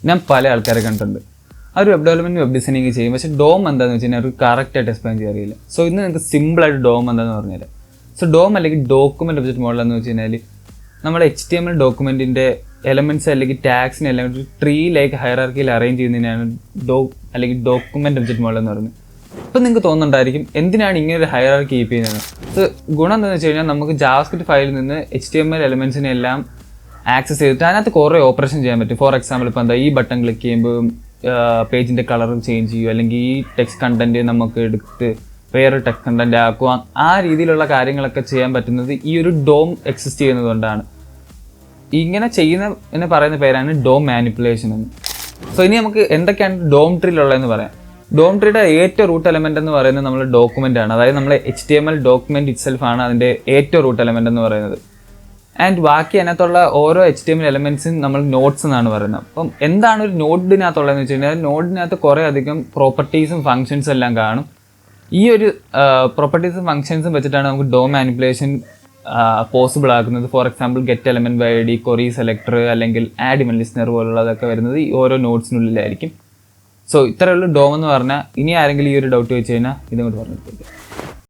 ഞാൻ പല ആൾക്കാരെ കണ്ടിട്ടുണ്ട്. അവർ വെബ് ഡെവലപ്മെൻറ്റ് വെബ് ഡിസൈനിങ് ചെയ്യും, പക്ഷേ ഡോം എന്താണെന്ന് വെച്ച് കഴിഞ്ഞാൽ അവർക്ക് കറക്റ്റായിട്ട് എക്സ്പ്ലെയിൻ ചെയ്യാൻ അറിയില്ല. സോ ഇന്ന് നിങ്ങൾക്ക് സിമ്പിളായിട്ട് ഡോം എന്താണെന്ന് പറഞ്ഞാൽ, സോ ഡോം അല്ലെങ്കിൽ ഡോക്യുമെൻറ്റ് ഒബ്ജക്റ്റ് മോഡൽ എന്ന് വെച്ച് കഴിഞ്ഞാൽ നമ്മുടെ HTML ഡോക്യുമെൻറ്റിൻ്റെ എലമെൻറ്റ്സ് അല്ലെങ്കിൽ ടാഗ്സിനെ എല്ലാം ഒരു ട്രീ ലൈക്ക് ഹയറാർക്കിയിൽ അറേഞ്ച് ചെയ്യുന്നതിനാണ് അല്ലെങ്കിൽ ഡോക്യുമെൻറ്റ് ഒബ്ജക്റ്റ് മോഡൽ എന്ന് പറയുന്നത്. ഇപ്പം നിങ്ങൾക്ക് തോന്നുന്നുണ്ടായിരിക്കും എന്തിനാണ് ഇങ്ങനെ ഒരു ഹയറാർക്കി കീപ്പ് ചെയ്യുന്നത്. സോ ഗുണം എന്താണെന്ന് വെച്ച് കഴിഞ്ഞാൽ നമുക്ക് ജാവാസ്ക്രിപ്റ്റ് ഫയലിൽ നിന്ന് HTML എലമെൻറ്റ്സിനെ എല്ലാം ആക്സസ് ചെയ്തിട്ട് അതിനകത്ത് കുറേ ഓപ്പറേഷൻ ചെയ്യാൻ പറ്റും. ഫോർ എക്സാമ്പിൾ ഇപ്പോൾ എന്താ, ഈ ബട്ടൺ ക്ലിക്ക് ചെയ്യുമ്പോൾ പേജിൻ്റെ കളറും ചേഞ്ച് ചെയ്യും, അല്ലെങ്കിൽ ഈ ടെക്സ്റ്റ് കണ്ടൻറ്റ് നമുക്ക് എടുത്ത് വേറൊരു ടെക്സ്റ്റ് കണ്ടൻറ്റ് ആക്കുക. ആ രീതിയിലുള്ള കാര്യങ്ങളൊക്കെ ചെയ്യാൻ പറ്റുന്നത് ഈ ഒരു ഡോം എക്സിസ്റ്റ് ചെയ്യുന്നതുകൊണ്ടാണ്. ഇങ്ങനെ ചെയ്യുന്ന എന്ന് പറയുന്ന പേരാണ് ഡോം മാനിപ്പുലേഷൻ എന്ന്. സോ ഇനി നമുക്ക് എന്തൊക്കെയാണ് ഡോം ട്രീയിലുള്ളതെന്ന് പറയാം. ഡോം ട്രീയുടെ ഏറ്റവും റൂട്ട് എലമെൻ്റ് എന്ന് പറയുന്നത് നമ്മൾ ഡോക്യുമെൻ്റ് ആണ്. അതായത് നമ്മൾ HTML ഡോക്യുമെൻറ്റ് ഇറ്റ്സെൽഫ് ആണ് അതിൻ്റെ ഏറ്റവും റൂട്ട് എലമെൻ്റ് എന്ന് പറയുന്നത്. ആൻഡ് ബാക്കി അതിനകത്തുള്ള ഓരോ HTML എലമെൻറ്റ്സും നമ്മൾ നോട്ട്സ് എന്നാണ് പറയുന്നത്. അപ്പം എന്താണ് ഒരു നോഡിനകത്തുള്ളതെന്ന് വെച്ച് കഴിഞ്ഞാൽ, നോഡിനകത്ത് കുറേ അധികം പ്രോപ്പർട്ടീസും ഫങ്ഷൻസും എല്ലാം കാണും. ഈ ഒരു പ്രോപ്പർട്ടീസും ഫങ്ഷൻസും വെച്ചിട്ടാണ് നമുക്ക് ഡോം മാനിപ്പുലേഷൻ പോസിബിൾ ആക്കുന്നത്. For example get element by ID, query selector അല്ലെങ്കിൽ ആഡ് ഇവന്റ് ലിസ്റ്റനർ പോലുള്ളതൊക്കെ വരുന്നത് ഈ ഓരോ നോട്ട്സിനുള്ളിലായിരിക്കും. സോ ഇത്രയുള്ള ഡോം എന്ന് പറഞ്ഞാൽ, ഇനി ആരെങ്കിലും ഈ ഒരു ഡൗട്ട് വെച്ച് കഴിഞ്ഞാൽ ഇതങ്ങോട്ട് പറഞ്ഞിട്ട്